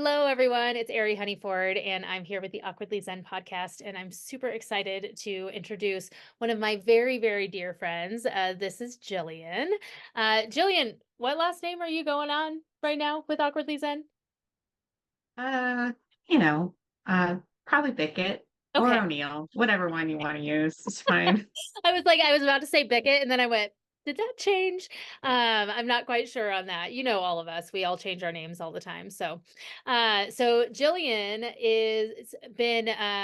Hello, everyone. It's Ari Honeyford, and I'm here with the Awkwardly Zen podcast. And I'm super excited to introduce one of my very, very dear friends. This is Gillian. Gillian, what last name are you going on right now with Awkwardly Zen? Uh, you know, uh, Probably Bicket or Okay. O'Neill, whatever one you want to use. It's fine. I was about to say Bicket, and then I went, did that change? I'm not quite sure on that. You know, all of us, we all change our names all the time. So Jillian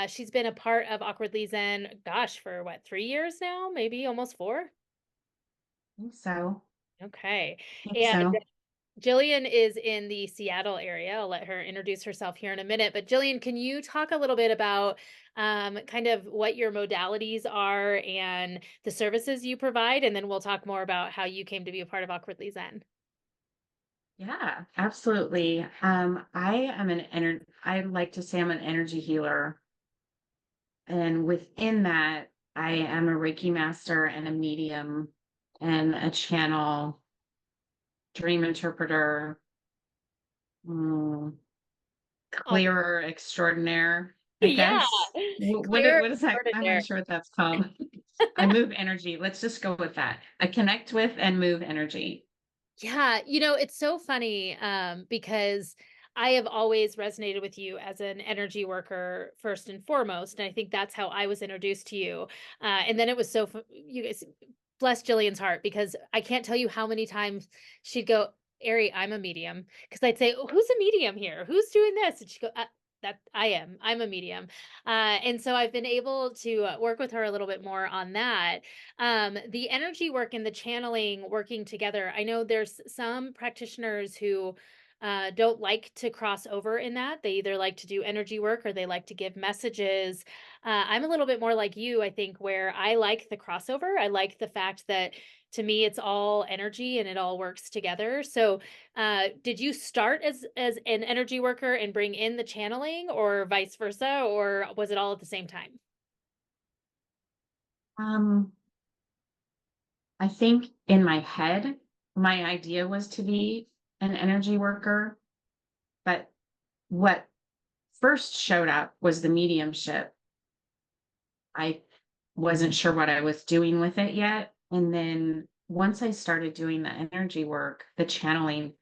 she's been a part of Awkwardly Zen, gosh, for what, 3 years now? Maybe almost four? I think so. Okay. I think And so. Jillian is in the Seattle area. I'll let her introduce herself here in a minute. But Jillian, can you talk a little bit about kind of what your modalities are and the services you provide? And then we'll talk more about how you came to be a part of Awkwardly Zen. Yeah, absolutely. I like to say I'm an energy healer. And within that, I am a Reiki master and a medium and a channel, dream interpreter, mm, Oh, clearer extraordinaire, I yeah. guess. Clear What is that? I'm extraordinaire. not sure what that's called. I move energy. Let's just go with that. I connect with and move energy. Yeah, it's so funny because I have always resonated with you as an energy worker first and foremost, and I think that's how I was introduced to you. And then it was you guys bless Jillian's heart because I can't tell you how many times she'd go, "Ari, I'm a medium," because I'd say, "Oh, who's a medium here? Who's doing this?" And she'd go, "That I am. I'm a medium." And so I've been able to work with her a little bit more on that. The energy work and the channeling working together. I know there's some practitioners who don't like to cross over in that. They either like to do energy work or they like to give messages. I'm a little bit more like you, I think, where I like the crossover. I like the fact that to me it's all energy and it all works together. So, did you start as an energy worker and bring in the channeling, or vice versa, or was it all at the same time? Um, I think in my head, my idea was to be an energy worker, but what first showed up was the mediumship. I wasn't sure what I was doing with it yet. And then once I started doing the energy work, the channeling,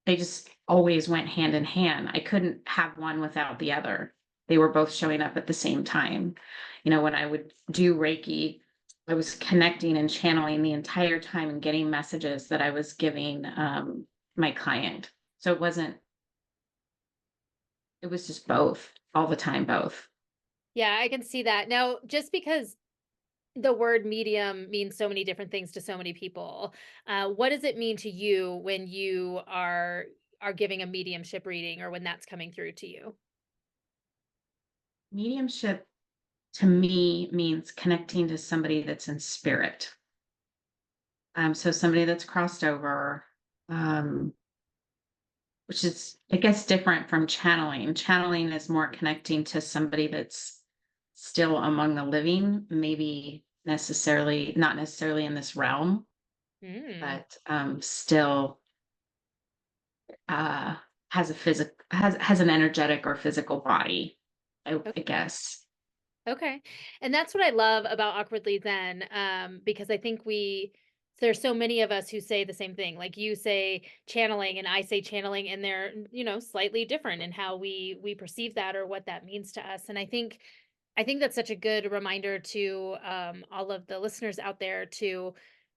they just always went hand in hand. I couldn't have one without the other. They were both showing up at the same time. When I would do Reiki, I was connecting and channeling the entire time and getting messages that I was giving my client. So it was just both all the time, both. Yeah, I can see that. Now, just because the word medium means so many different things to so many people, what does it mean to you when you are giving a mediumship reading or when that's coming through to you? Mediumship to me means connecting to somebody that's in spirit. So somebody that's crossed over, um, which is, I guess, different from channeling. Channeling is more connecting to somebody that's still among the living, maybe not necessarily in this realm, Mm, but still uh, has an energetic or physical body. I okay. guess. Okay. And that's what I love about Awkwardly Zen, because I think there's so many of us who say the same thing. Like you say channeling and I say channeling, and they're, slightly different in how we perceive that or what that means to us. And I think that's such a good reminder to all of the listeners out there to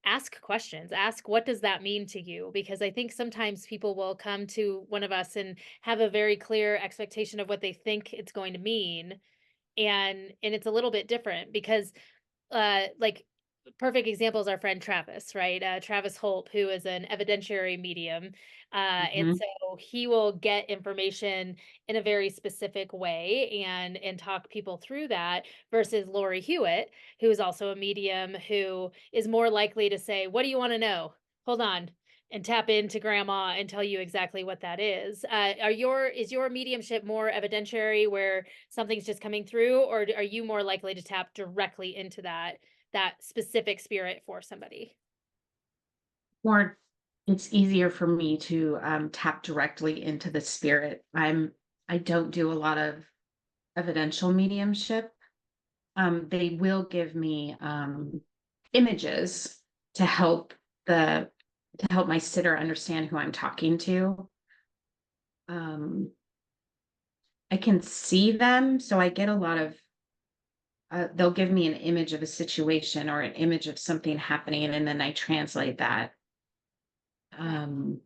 ask questions. Ask, what does that mean to you? Because I think sometimes people will come to one of us and have a very clear expectation of what they think it's going to mean, and it's a little bit different because like perfect example is our friend Travis, right? Travis Holt, who is an evidentiary medium. And Mhm. so he will get information in a very specific way and talk people through that versus Lori Hewitt, who is also a medium who is more likely to say, "What do you want to know? Hold on." And tap into grandma and tell you exactly what that is. Is your mediumship more evidentiary where something's just coming through, or are you more likely to tap directly into that specific spirit for somebody? More it's easier for me to tap directly into the spirit. I don't do a lot of evidential mediumship. They will give me images to help the to help my sitter understand who I'm talking to. Um, I can see them, so I get a lot of. They'll give me an image of a situation or an image of something happening, and then I translate that. Yeah, Um,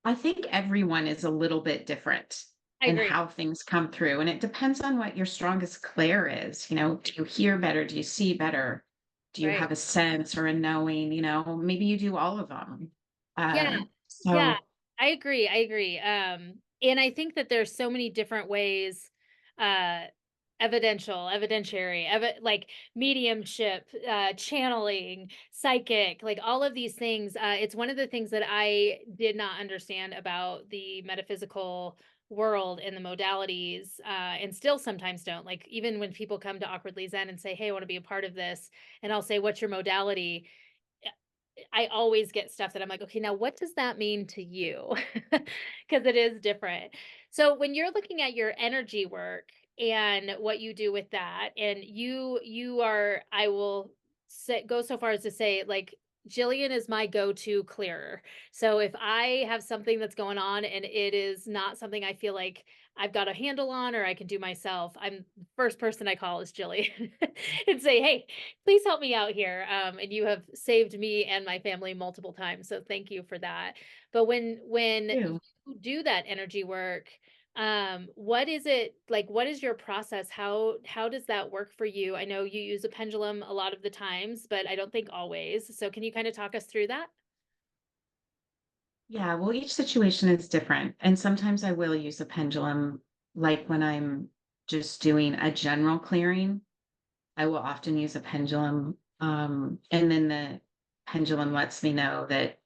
I think everyone is a little bit different I in agree. how things come through, and it depends on what your strongest clair is. Do you hear better? Do you see better? Do you Right. have a sense or a knowing? Maybe you do all of them. Yeah. Yeah, So I agree, I agree, and I think that there's so many different ways, uh, evidentiary, like, mediumship, channeling, psychic, like, all of these things, it's one of the things that I did not understand about the metaphysical world and the modalities, and still sometimes don't, like, even when people come to Awkwardly Zen and say, "Hey, I wanna be a part of this," and I'll say, "What's your modality?" I always get stuff that I'm like, "Okay, now what does that mean to you?" Because it is different. So when you're looking at your energy work and what you do with that, and you are I will say go so far as to say, like, Jillian is my go-to clearer. So if I have something that's going on and it is not something I feel like I've got a handle on or I can do myself, I'm the first person I call is Jillian and say, "Hey, please help me out here." And you have saved me and my family multiple times, so thank you for that. But when you. you do that energy work, what is it like? What is your process? How does that work for you? I know you use a pendulum a lot of the times, but I don't think always. So can you kind of talk us through that? Yeah, well, each situation is different. And sometimes I will use a pendulum, like when I'm just doing a general clearing, I will often use a pendulum. And then the pendulum lets me know that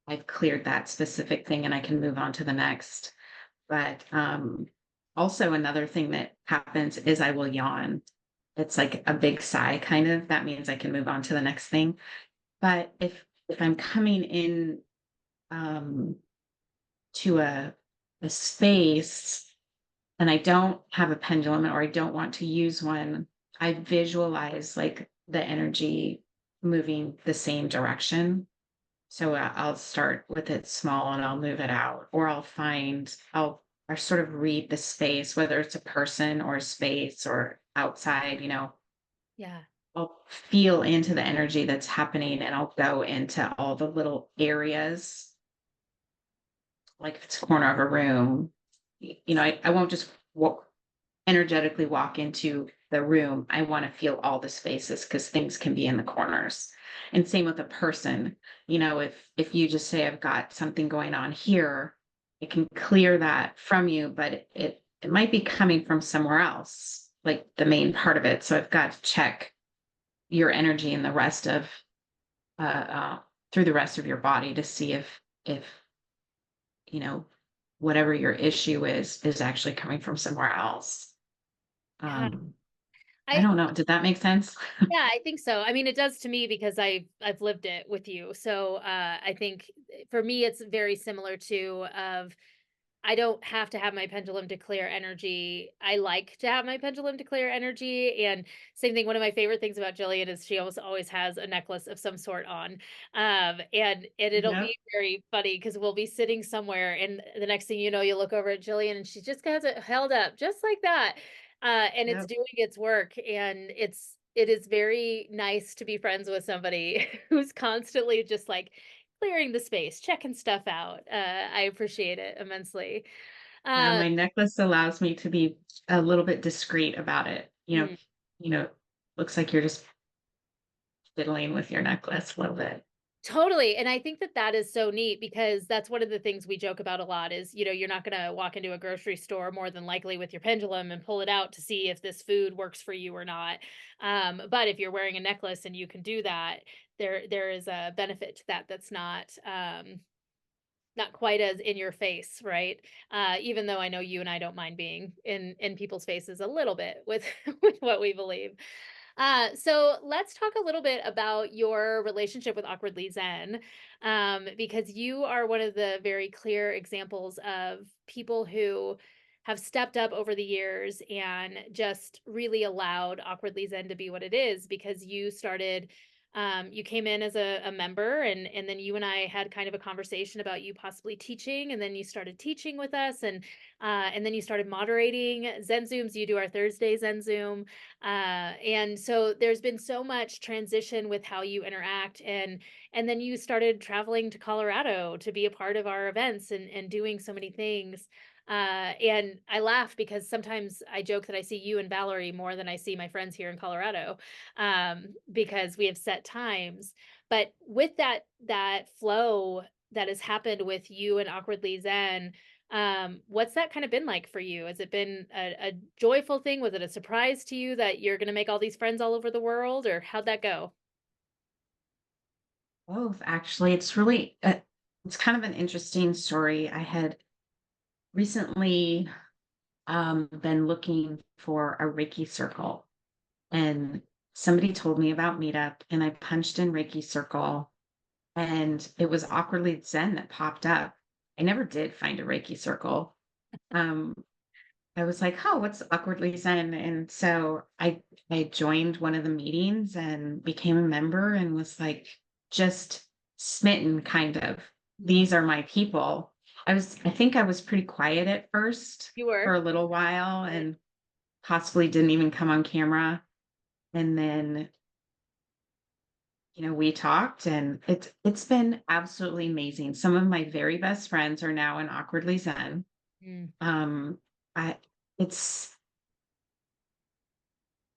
I've cleared that specific thing and I can move on to the next. But also, another thing that happens is I will yawn. It's like a big sigh, kind of. That means I can move on to the next thing. But if I'm coming in um, to a space and I don't have a pendulum or I don't want to use one, I visualize like the energy moving the same direction. So I'll start with it small and I'll move it out, or I'll sort of read the space, whether it's a person or a space or outside, Yeah. I'll feel into the energy that's happening and I'll go into all the little areas, like if it's a corner of a room, I won't just energetically walk into the room. I want to feel all the spaces because things can be in the corners. And same with a person. If you just say I've got something going on here, it can clear that from you, but it might be coming from somewhere else, like the main part of it. So I've got to check your energy and the rest of through the rest of your body to see if you know whatever your issue is actually coming from somewhere else. Yeah. um I I don't know. Did that make sense? Yeah, I think so. I mean, it does to me because I've lived it with you. So, I think for me it's very similar to of I don't have to have my pendulum to clear energy. I like to have my pendulum to clear energy. And same thing, one of my favorite things about Jillian is she almost always has a necklace of some sort on. And it'll Yep, be very funny because we'll be sitting somewhere and the next thing you know, you look over at Jillian and she just has it held up just like that. And it's yep. doing its work. And it is very nice to be friends with somebody who's constantly just like clearing the space, checking stuff out. I appreciate it immensely. Yeah, Uh, my necklace allows me to be a little bit discreet about it. mm, Looks like you're just fiddling with your necklace a little bit. totally. And I think that that is so neat because that's one of the things we joke about a lot is, you're not going to walk into a grocery store more than likely with your pendulum and pull it out to see if this food works for you or not. But if you're wearing a necklace and you can do that, there is a benefit to that that's not quite as in your face, right? Even though I know you and I don't mind being in people's faces a little bit with with what we believe. So let's talk a little bit about your relationship with Awkwardly Zen, because you are one of the very clear examples of people who have stepped up over the years and just really allowed Awkwardly Zen to be what it is. Because you started, you came in as a member, and then you and I had kind of a conversation about you possibly teaching, and then you started teaching with us, and then you started moderating Zen Zooms. You do our Thursday Zen Zoom. And so there's been so much transition with how you interact, and then you started traveling to Colorado to be a part of our events and doing so many things. And I laugh because sometimes I joke that I see you and Valerie more than I see my friends here in Colorado, because we have set times. But with that flow that has happened with you and Awkwardly Zen, what's that kind of been like for you? Has it been a joyful thing? Was it a surprise to you that you're going to make all these friends all over the world, or how'd that go? Both, actually. It's kind of an interesting story. I had recently been looking for a Reiki circle, and somebody told me about Meetup, and I punched in Reiki circle, and it was Awkwardly Zen that popped up. I never did find a Reiki circle. Um, I was like, "Oh, what's Awkwardly Zen?" And so I joined one of the meetings and became a member and was like just smitten kind of. Mhm. These are my people. I think I was pretty quiet at first You for were. a little while Good. and possibly didn't even come on camera. And then, we talked, and it's been absolutely amazing. Some of my very best friends are now in Awkwardly Zen. Mm, Um I it's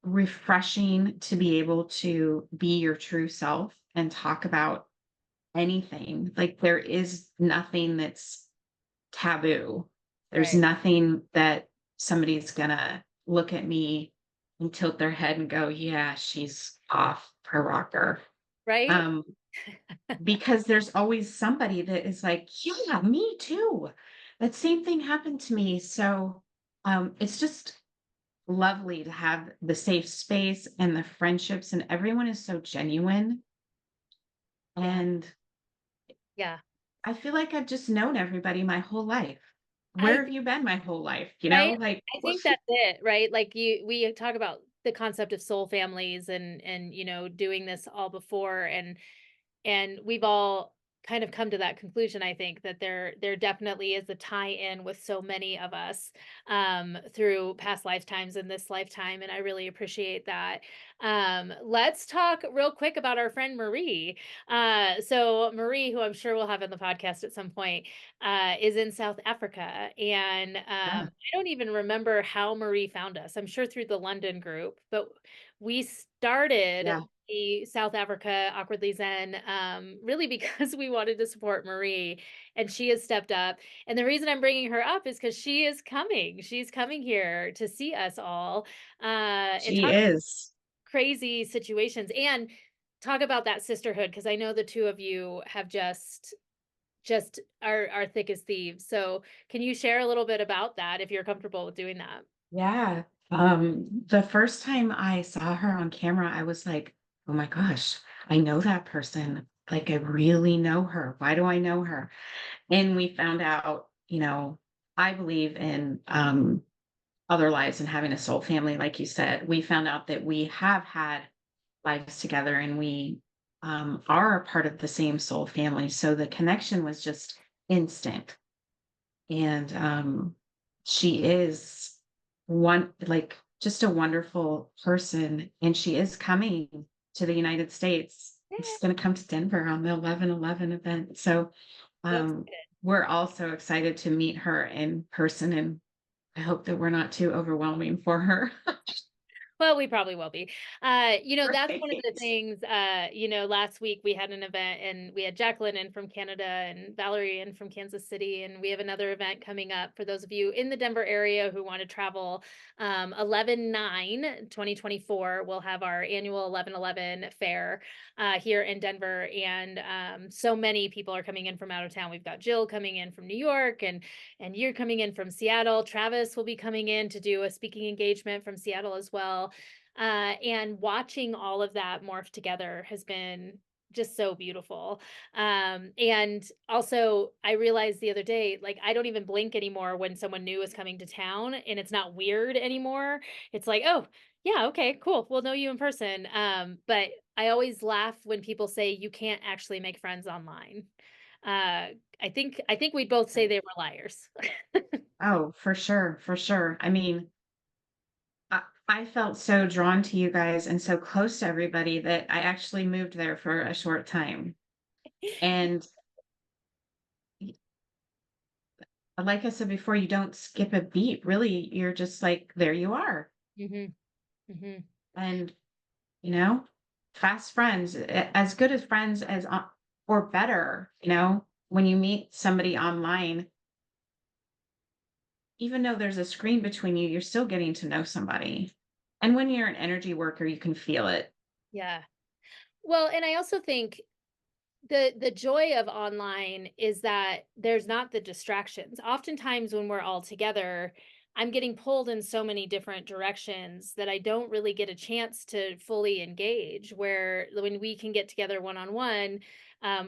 refreshing to be able to be your true self and talk about anything. Like, there is nothing that's taboo. There's right. nothing that somebody's gonna look at me and tilt their head and go, yeah, she's off her rocker. Right? Um, because there's always somebody that is like, yeah, me too. That same thing happened to me. So it's just lovely to have the safe space and the friendships, and everyone is so genuine. Yeah. And Yeah. I feel like I've just known everybody my whole life. I Where have you been my whole life? Right? Like, I think that's it, right? Like we talk about the concept of soul families and doing this all before, and we've all kind of come to that conclusion, I think, that there definitely is a tie-in with so many of us, through past lifetimes and this lifetime, and I really appreciate that. Let's talk real quick about our friend Marie. So Marie, who I'm sure we'll have in the podcast at some point, is in South Africa, and yeah, I don't even remember how Marie found us. I'm sure through the London group, but we started yeah, the South Africa Awkwardly Zen, really because we wanted to support Marie, and she has stepped up. And the reason I'm bringing her up is because she is coming. She's coming here to see us all, and she talk is. crazy situations and talk about that sisterhood. Because I know the two of you have just are thick as thieves. So can you share a little bit about that if you're comfortable with doing that? Yeah. The first time I saw her on camera, I was like, oh my gosh, I know that person. Like, I really know her. Why do I know her? And we found out, I believe in other lives and having a soul family, like you said. We found out that we have had lives together, and we are a part of the same soul family. So the connection was just instant. And she is just a wonderful person. And she is coming to the United States. She's going to come to Denver on the 11/11 event. So So um, we're also excited to meet her in person. And I hope that we're not too overwhelming for her. well, we probably will be. That's one of the Right. things, last week we had an event and we had Jacqueline in from Canada and Valerie in from Kansas City. And we have another event coming up for those of you in the Denver area who want to travel. 11/9/2024, we'll have our annual 11/11 fair here in Denver. And so many people are coming in from out of town. We've got Jill coming in from New York, and you're coming in from Seattle. Travis will be coming in to do a speaking engagement from Seattle as well. And watching all of that morph together has been just so beautiful. And also, I realized the other day, like, I don't even blink anymore when someone new is coming to town, and it's not weird anymore. It's like, oh, yeah, okay, cool. We'll know you in person. But I always laugh when people say you can't actually make friends online. I think we'd both say Right. they were liars. Oh, for sure, for sure. I mean, I felt so drawn to you guys and so close to everybody that I actually moved there for a short time. And y- like I said before, you don't skip a beat. Really, you're just like, there you are. Mhm, mhm. And, you know, fast friends, as good as friends as, or better, when you meet somebody online, even though there's a screen between you, you're still getting to know somebody. And when you're an energy worker, you can feel it. Yeah. Well, and I also think the joy of online is that there's not the distractions. Oftentimes when we're all together, I'm getting pulled in so many different directions that I don't really get a chance to fully engage. Where when we can get together one on one,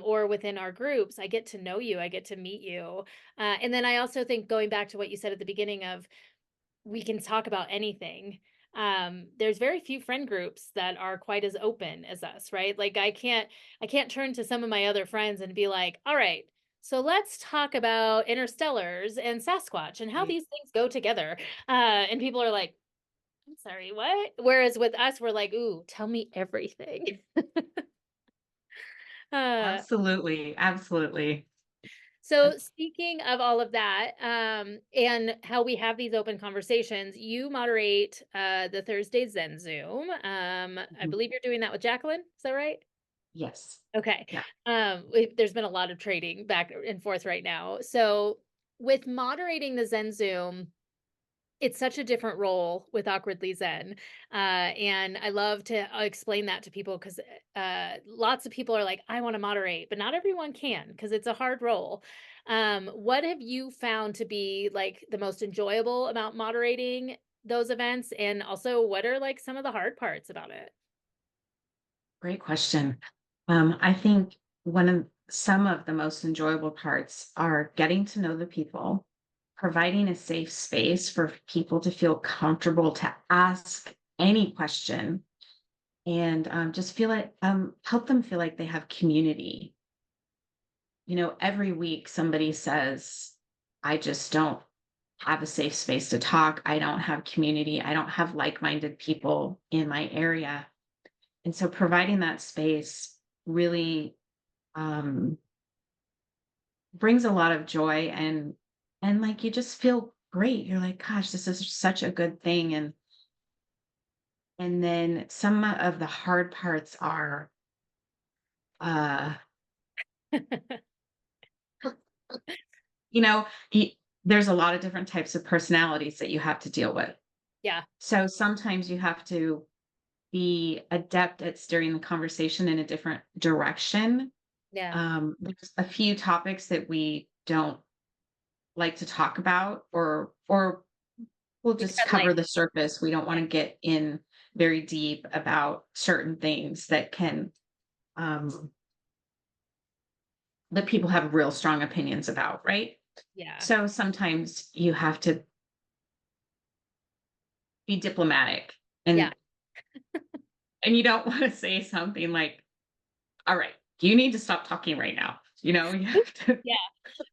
or within our groups, I get to know you, I get to meet you. And then I also think going back to what you said at the beginning of we can talk about anything. There's very few friend groups that are quite as open as us, right? Like I can't turn to some of my other friends and be like, "All right, so let's talk about interstellars and Sasquatch and how Right. these things go together." And people are like, "I'm sorry, what?" Whereas with us, we're like, "Ooh, tell me everything." uh, Absolutely. Absolutely. So That's speaking of all of that, and how we have these open conversations, you moderate the Thursday Zen Zoom. I mhm. believe you're doing that with Jacqueline. Is that right? Yes. Okay. Yeah. There's been a lot of trading back and forth right now. So with moderating the Zen Zoom, it's such a different role with Awkwardly Zen, and I love to, explain that to people 'cause, lots of people are like, "I wanna moderate," but not everyone can because it's a hard role. What have you found to be, like, the most enjoyable about moderating those events, and also what are, like, some of the hard parts about it? Great question. I think some of the most enjoyable parts are getting to know the people, providing a safe space for people to feel comfortable to ask any question, and just help them feel like they have community. Every week somebody says, I just don't have a safe space to talk. I don't have community. I don't have like minded people in my area. And so providing that space really um, brings a lot of joy, and like you just feel great. You're like, gosh, this is such a good thing. And then some of the hard parts are, uh, you know, y- there's a lot of different types of personalities that you have to deal with. Yeah, So sometimes you have to be adept at steering the conversation in a different direction. yeah. There's a few topics that we don't like to talk about, or we'll We just tread cover the lightly. surface. We don't want to get in very deep about certain things um, that people have real strong opinions about, right? Yeah, So sometimes you have to be diplomatic, yeah. and you don't want to say something like, "All right, you need to stop talking right now." You have to. Yeah,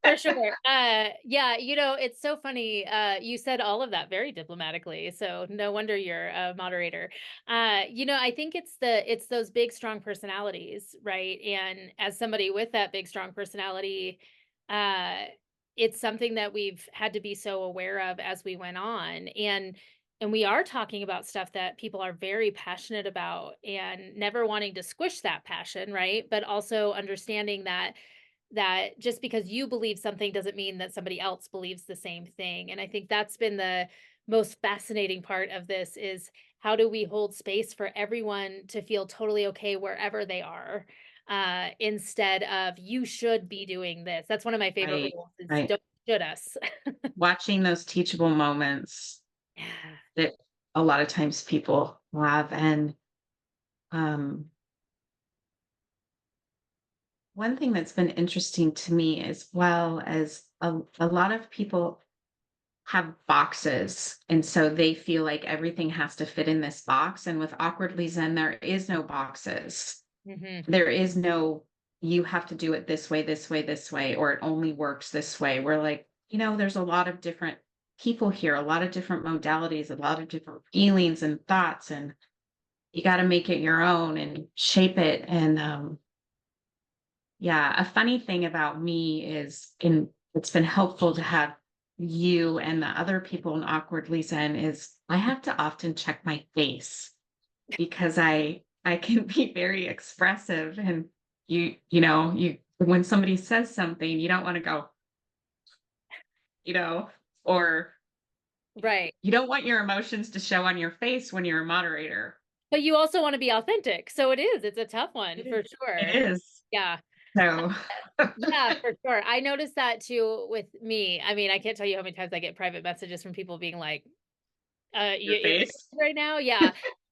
for sure. Yeah, it's so funny. You said all of that very diplomatically, so no wonder you're a moderator. I think it's those big, strong personalities, right? And as somebody with that big, strong personality, uh, it's something that we've had to be so aware of as we went on, and we are talking about stuff that people are very passionate about, and never wanting to squish that passion, right? But also understanding that just because you believe something doesn't mean that somebody else believes the same thing. And I think that's been the most fascinating part of this is how do we hold space for everyone to feel totally okay wherever they are, instead of you should be doing this. That's one of my favorite Right, rules is right. don't should us. Watching those teachable moments Yeah. that a lot of times people have. And um, one thing that's been interesting to me as well as a lot of people have boxes. And so they feel like everything has to fit in this box. And with Awkwardly Zen, there is no boxes. Hmm. There is no, you have to do it this way, this way, this way, or it only works this way. We're like, there's a lot of different people here, a lot of different modalities, a lot of different feelings and thoughts. And you got to make it your own and shape it. And yeah, a funny thing about me is it's been helpful to have you and the other people in Awkwardly Zen is I have to often check my face because I can be very expressive and you when somebody says something, you don't want to go, you know, or Right. you don't want your emotions to show on your face when you're a moderator. But you also want to be authentic. So it's a tough one It for is. It sure. is. Yeah. So Yeah, for sure. I noticed that too with me. I mean, I can't tell you how many times I get private messages from people being like, your your face. right now?" Yeah.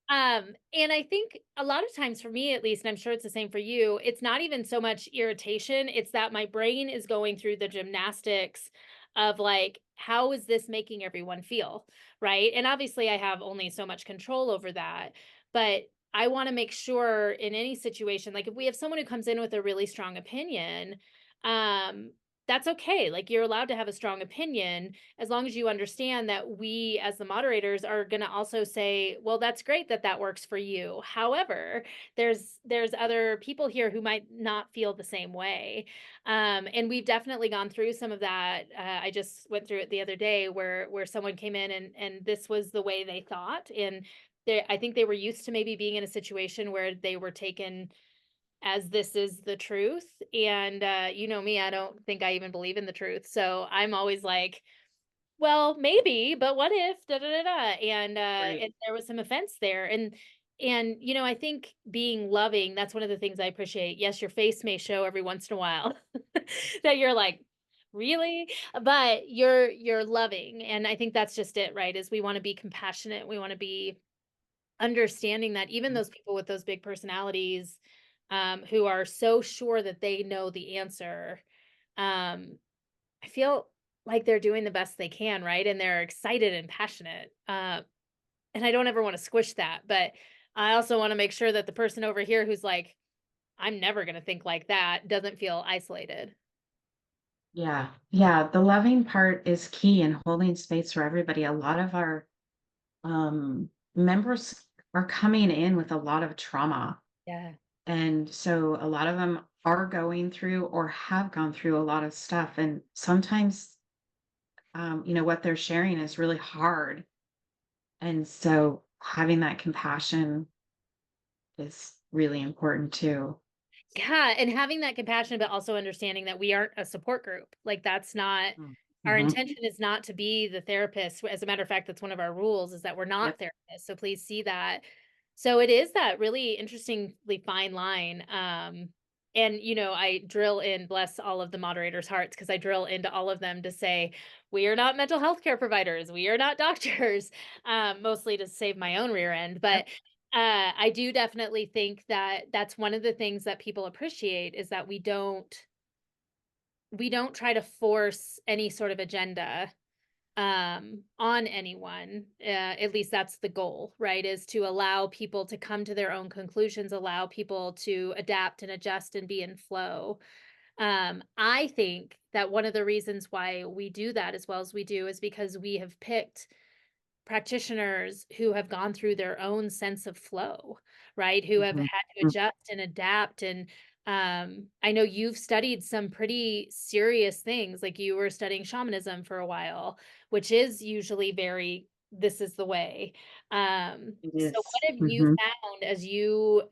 And I think a lot of times for me at least, and I'm sure it's the same for you, it's not even so much irritation, it's that my brain is going through the gymnastics of like, how is this making everyone feel? Right? And obviously I have only so much control over that, but I want to make sure in any situation, like if we have someone who comes in with a really strong opinion, um, that's okay. Like you're allowed to have a strong opinion as long as you understand that we as the moderators are going to also say, well, that's great that that works for you. However, there's other people here who might not feel the same way. And we've definitely gone through some of that. I just went through it the other day where someone came in and this was the way they thought. And I think they were used to maybe being in a situation where they were taken as this is the truth. And you know me, I don't think I even believe in the truth. So I'm always like, well, maybe, but what if da da da da? Right. And there was some offense there. And I think being loving, that's one of the things I appreciate. Yes, your face may show every once in a while that you're like, really? But you're loving. And I think that's just it, right? Is we want to be compassionate. We want to be understanding that even those people with those big personalities, who are so sure that they know the answer, um, I feel like they're doing the best they can, right? And they're excited and passionate. And I don't ever want to squish that, but I also want to make sure that the person over here who's like, I'm never going to think like that, doesn't feel isolated. Yeah. Yeah. The loving part is key in holding space for everybody. A lot of our members are coming in with a lot of trauma. Yeah. And so a lot of them are going through or have gone through a lot of stuff. And sometimes, what they're sharing is really hard. And so having that compassion is really important too. Yeah, and having that compassion, but also understanding that we aren't a support group. Like that's not our Mm-hmm. intention is not to be the therapist. As a matter of fact, that's one of our rules is that we're Yep. not therapists. So please see that. So it is that really interestingly fine line. And I drill in, bless all of the moderators' hearts, because I drill into all of them to say, we are not mental health care providers, we are not doctors, mostly to save my own rear end. Yep. But I do definitely think that that's one of the things that people appreciate is that we don't try to force any sort of agenda on anyone. At least that's the goal, right? Is to allow people to come to their own conclusions, allow people to adapt and adjust and be in flow. I think that one of the reasons why we do that as well as we do is because we have picked practitioners who have gone through their own sense of flow, right? Who have Mhm. had to adjust and adapt. And I know you've studied some pretty serious things, like you were studying shamanism for a while, which is usually very, this is the way. It So is. what have you Mhm. found as you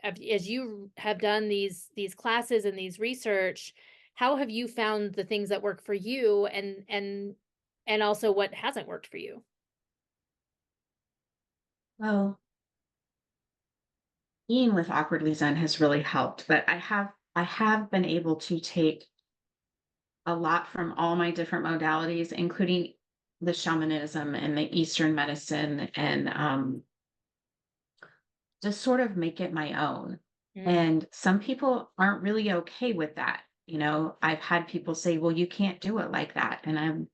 have done these classes and these research? How have you found the things that work for you and also what hasn't worked for you? Well, being with Awkwardly Zen has really helped, but I have been able to take a lot from all my different modalities, including the shamanism and the Eastern medicine and just sort of make it my own. Mm. And some people aren't really okay with that. I've had people say, well, you can't do it like that. And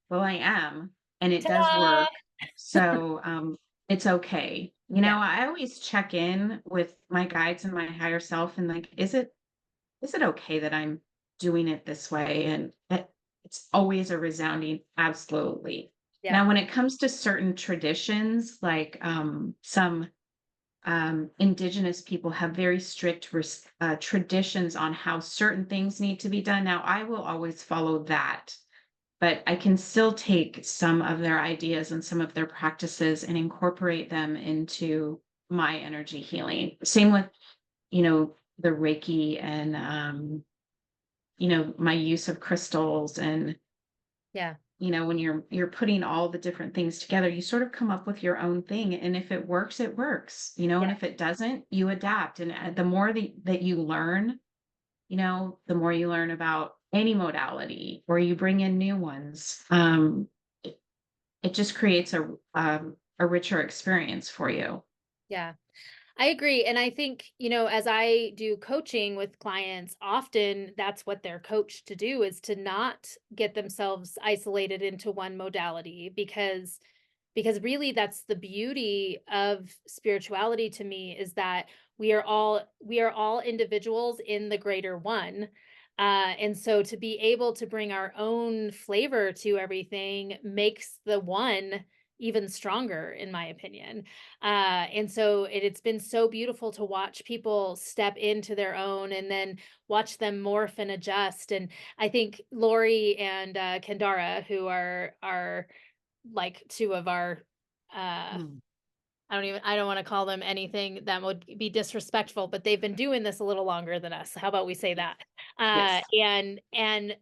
well, I am, and it does Ta-da! work. So it's okay. Yeah. I always check in with my guides and my higher self and like, is it okay that I'm doing it this way? And it's always a resounding absolutely. Yeah. Now, when it comes to certain traditions, like some indigenous people have very strict traditions on how certain things need to be done. Now, I will always follow that, but I can still take some of their ideas and some of their practices and incorporate them into my energy healing. Same with, the Reiki and, my use of crystals and, Yeah. when you're putting all the different things together, you sort of come up with your own thing. And if it works, it works, Yeah. and if it doesn't, you adapt. And the more that you learn, the more you learn about any modality or you bring in new ones, it, it just creates a richer experience for you. Yeah. I agree. And I think, as I do coaching with clients, often that's what they're coached to do is to not get themselves isolated into one modality because really that's the beauty of spirituality to me is that we are all individuals in the greater one. And so to be able to bring our own flavor to everything makes the one even stronger, in my opinion. And so it's been so beautiful to watch people step into their own and then watch them morph and adjust. And I think Lori and Kendara, who are like two of our Mm. I don't want to call them anything that would be disrespectful, but they've been doing this a little longer than us. How about we say that? Yes, And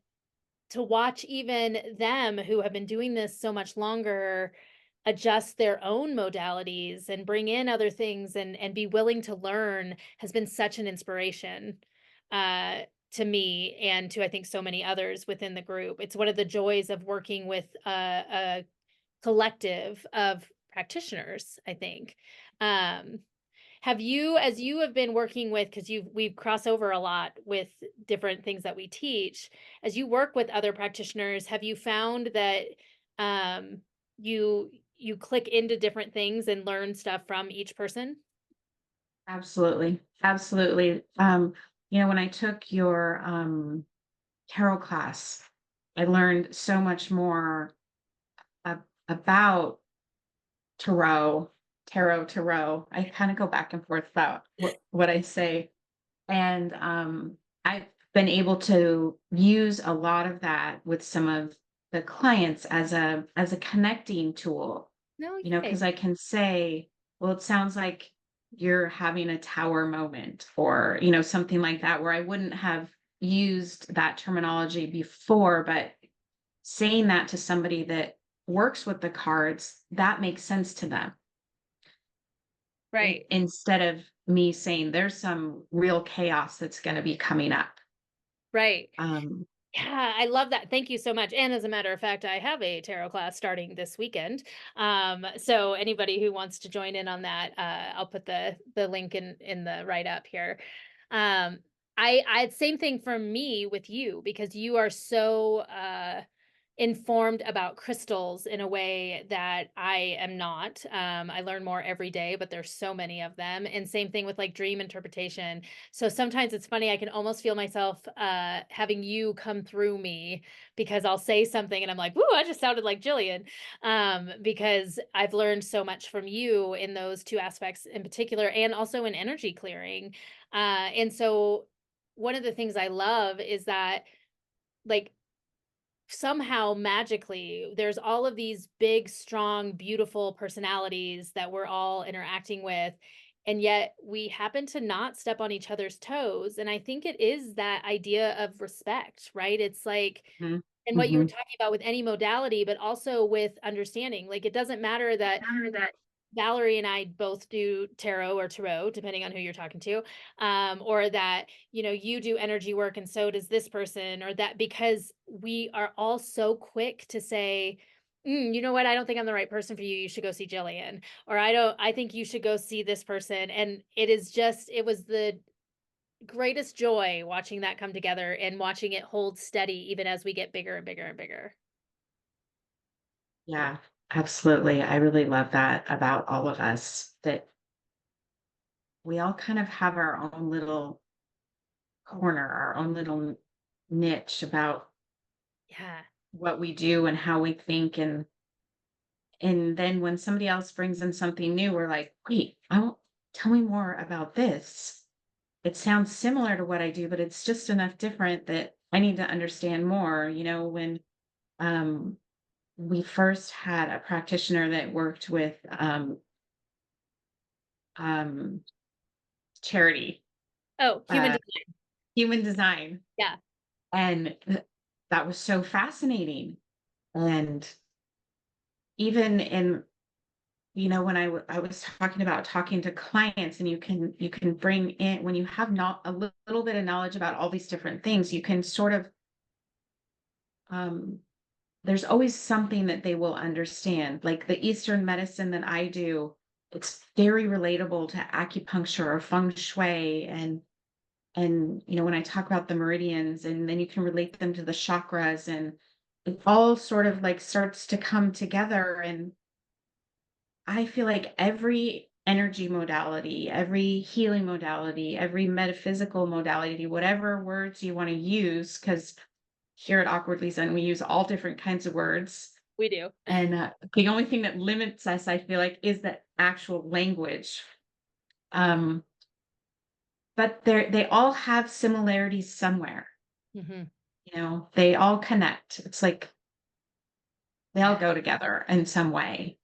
to watch even them who have been doing this so much longer adjust their own modalities and bring in other things and be willing to learn has been such an inspiration uh to me and to I think so many others within the group. It's one of the joys of working with a collective of practitioners, I think. Um, have you, as you have been working with, because we've crossed over a lot with different things that we teach, as you work with other practitioners, have you found that um, you click into different things and learn stuff from each person? absolutely. Absolutely. When I took your tarot class, I learned so much more about tarot, tarot. I kind of go back and forth about what I say. And I've been able to use a lot of that with some of the clients as a connecting tool, No, because yay. I can say, well, it sounds like you're having a tower moment or, something like that, where I wouldn't have used that terminology before, but saying that to somebody that works with the cards, that makes sense to them. Right. Instead of me saying there's some real chaos that's going to be coming up. Right. Um, Yeah, I love that. Thank you so much. And as a matter of fact, I have a tarot class starting this weekend. So anybody who wants to join in on that, I'll put the link in the write up here. Um, I same thing for me with you because you are so informed about crystals in a way that I am not. I learn more every day, but there's so many of them. And same thing with like dream interpretation. So sometimes it's funny, I can almost feel myself having you come through me because I'll say something and I'm like, "Woo, I just sounded like Jillian." Because I've learned so much from you in those two aspects in particular, and also in energy clearing. And so one of the things I love is that like somehow magically there's all of these big strong beautiful personalities that we're all interacting with, and yet we happen to not step on each other's toes. And I think it is that idea of respect, right? It's like, mhm, and what you were mhm. talking about with any modality, but also with understanding, like it doesn't matter that Valerie and I both do tarot, depending on who you're talking to, or that, you do energy work and so does this person, or that because we are all so quick to say, You know what? I don't think I'm the right person for you. You should go see Jillian. Or I think you should go see this person. And it was the greatest joy watching that come together and watching it hold steady even as we get bigger and bigger and bigger. Yeah, absolutely. I really love that about all of us, that we all kind of have our own little corner, our own little niche about Yeah. what we do and how we think. And then when somebody else brings in something new, we're like, wait, I won't tell me more about this. It sounds similar to what I do, but it's just enough different that I need to understand more. When um we first had a practitioner that worked with um charity, Oh, human uh design. human design. Yeah. And that was so fascinating. And even in, when I was talking about talking to clients, and you can bring in, when you have not little bit of knowledge about all these different things, you can sort of, um there's always something that they will understand. Like the Eastern medicine that I do, it's very relatable to acupuncture or feng shui. And when I talk about the meridians, and then you can relate them to the chakras, and it all sort of like starts to come together. And I feel like every energy modality, every healing modality, every metaphysical modality, whatever words you want to use, because here at Awkwardly Zen, we use all different kinds of words. We do. And the only thing that limits us, I feel like, is the actual language. Um, but they all have similarities somewhere. Mhm. They all connect. It's like they all Yeah. go together in some way.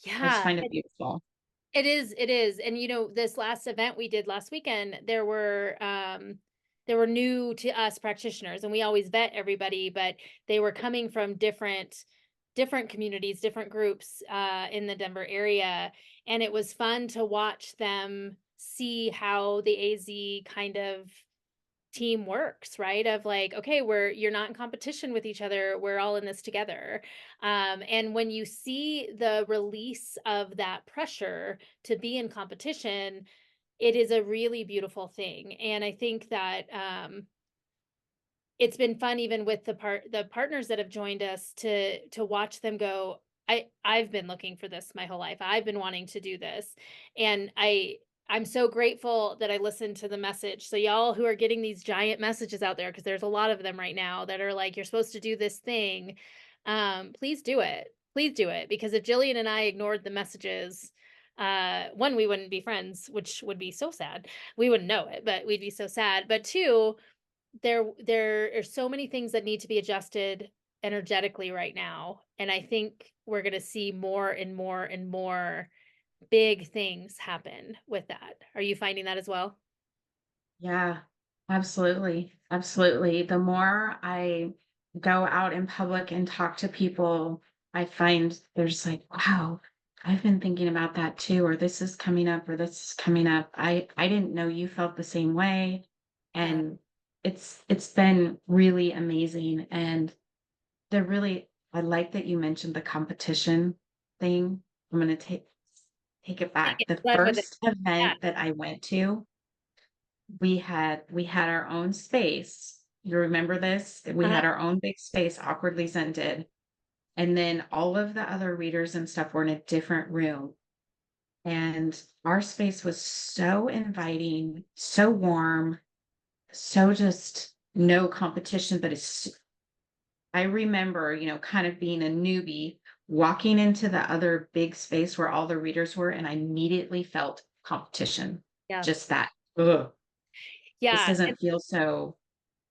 I just Yeah. find it beautiful. It is, and, this last event we did last weekend, there were new to us practitioners, and we always vet everybody, but they were coming from different communities, different groups, in the Denver area, and it was fun to watch them see how the AZ kind of team works, right? Of like, okay, you're not in competition with each other. We're all in this together. And when you see the release of that pressure to be in competition, it is a really beautiful thing. And I think that it's been fun even with the partners that have joined us to watch them go, I've been looking for this my whole life. I've been wanting to do this. And I'm so grateful that I listened to the message. So y'all who are getting these giant messages out there, because there's a lot of them right now that are like, you're supposed to do this thing. Please do it. Please do it. Because if Jillian and I ignored the messages, one, we wouldn't be friends, which would be so sad. We wouldn't know it, but we'd be so sad. But two, there are so many things that need to be adjusted energetically right now, and I think we're going to see more and more and more big things happen with that. Are you finding that as well? Yeah, absolutely. Absolutely. The more I go out in public and talk to people, I find there's like, wow, I've been thinking about that too, or this is coming up, or this is coming up. I didn't know you felt the same way. Yeah. And it's been really amazing. And I like that you mentioned the competition thing. I'm gonna take it Take back. it. The Run with it. first Yeah. event that I went to, we had our own space. You remember this? We Uh-huh. had our own big space, Awkwardly Zen did. And then all of the other readers and stuff were in a different room. And our space was so inviting, so warm, so just no competition. But I remember, kind of being a newbie, walking into the other big space where all the readers were, and I immediately felt competition. Yeah. Just that, ugh, this Yeah. doesn't feel so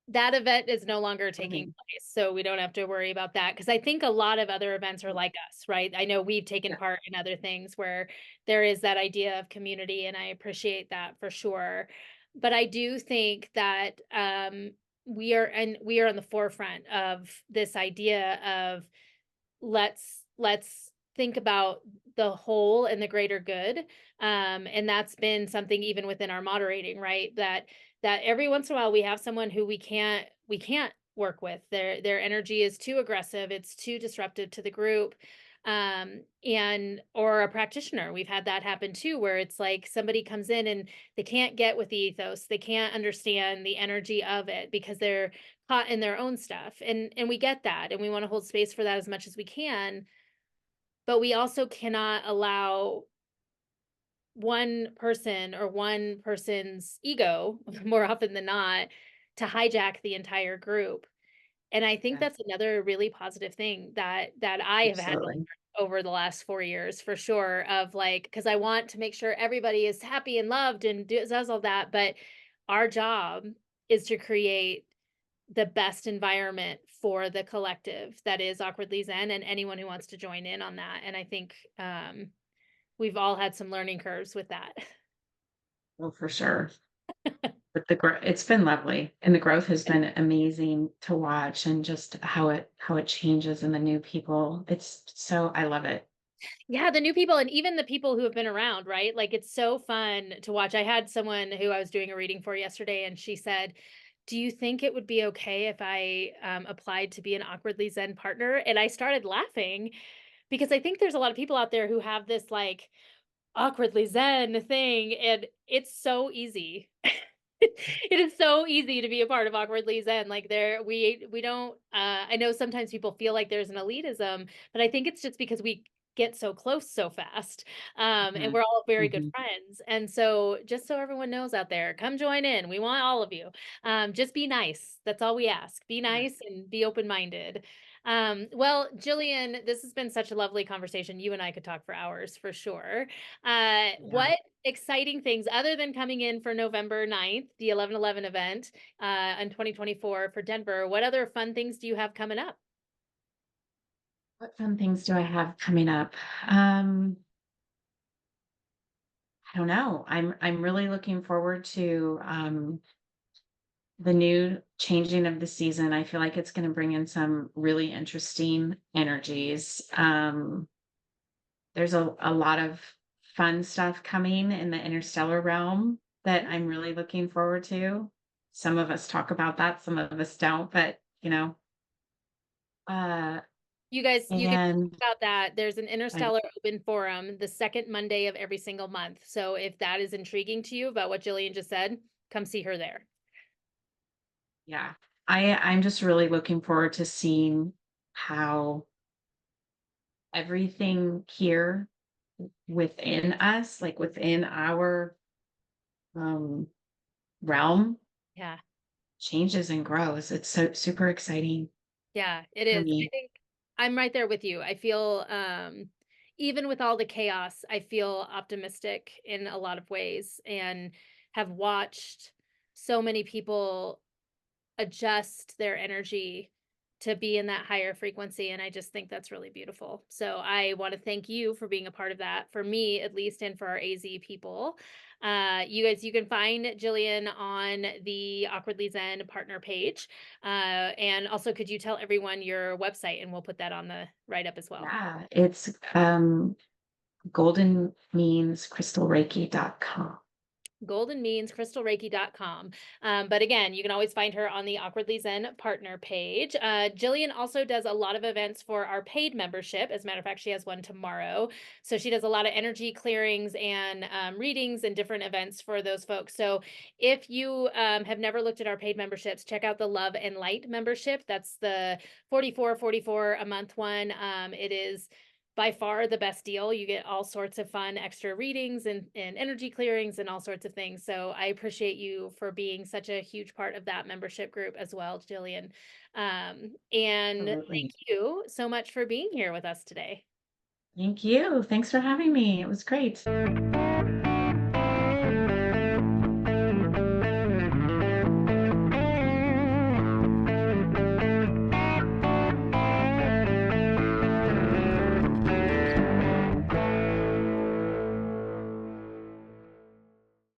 That event is no longer taking loving. place, so we don't have to worry about that. Because I think a lot of other events are like us, right? I know we've taken Yeah. part in other things where there is that idea of community, and I appreciate that for sure. But I do think that, we are on the forefront of this idea of let's think about the whole and the greater good. And that's been something even within our moderating, right? That every once in a while we have someone who we can't work with. Their energy is too aggressive, it's too disruptive to the group. And or a practitioner. We've had that happen too, where it's like somebody comes in and they can't get with the ethos. They can't understand the energy of it because they're caught in their own stuff. And we get that and we want to hold space for that as much as we can, but we also cannot allow one person or one person's ego more often than not to hijack the entire group. And I think Yes, that's another really positive thing that I have had to absolutely. learn over the last 4 years for sure, of like, because I want to make sure everybody is happy and loved and does all that, but our job is to create the best environment for the collective that is Awkwardly Zen and anyone who wants to join in on that. And I think we've all had some learning curves with that. Well, for sure. But it's been lovely, and the growth has been amazing to watch, and just how it changes and the new people. It's so I love it. Yeah, the new people and even the people who have been around, right? Like, it's so fun to watch. I had someone who I was doing a reading for yesterday, and she said, "Do you think it would be okay if I applied to be an Awkwardly Zen partner?" And I started laughing because I think there's a lot of people out there who have this like Awkwardly Zen thing, and it's so easy. It is so easy to be a part of Awkwardly Zen. Like there, we don't. I know sometimes people feel like there's an elitism, but I think it's just because we get so close so fast, and Mhm, we're all very good mhm. friends. And so, just so everyone knows out there, come join in. We want all of you. Just be nice. That's all we ask. Be Yeah, nice and be open minded. Well, Jillian, this has been such a lovely conversation. You and I could talk for hours for sure. yeah. What exciting things other than coming in for November 9th, the 11/11 event, in 2024 for Denver, what other fun things do you have coming up? What fun things do I have coming up? Um, I don't know. I'm really looking forward to the new changing of the season. I feel like it's going to bring in some really interesting energies. There's a lot of fun stuff coming in the interstellar realm that I'm really looking forward to. Some of us talk about that, some of us don't, but uh, You can and talk about that. There's an I, Interstellar Open Forum the second Monday of every single month. So if that is intriguing to you about what Jillian just said, come see her there. yeah, I'm just really looking forward to seeing how everything here within us, like within our um, realm, Yeah. changes and grows. It's so super exciting Yeah, it for is. I me. think I'm right there with you. I feel, even with all the chaos, I feel optimistic in a lot of ways and have watched so many people adjust their energy to be in that higher frequency, and I just think that's really beautiful. So I want to thank you for being a part of that, for me at least, and for our AZ people. You guys, you can find Jillian on the Awkwardly Zen partner page. And also, could you tell everyone your website, and we'll put that on the write up as well. Yeah, it's golden means crystalreiki.com. goldenmeanscrystalreiki.com. But again, you can always find her on the Awkwardly Zen partner page. Jillian also does a lot of events for our paid membership. As a matter of fact, she has one tomorrow. So she does a lot of energy clearings and readings and different events for those folks. So if you have never looked at our paid memberships, check out the Love and Light membership. That's the 44.44 a month one. It is by far the best deal. You get all sorts of fun extra readings and energy clearings and all sorts of things. So I appreciate you for being such a huge part of that membership group as well, Jillian. And thank Absolutely. you so much for being here with us today. Thank you. Thanks for having me. It was great.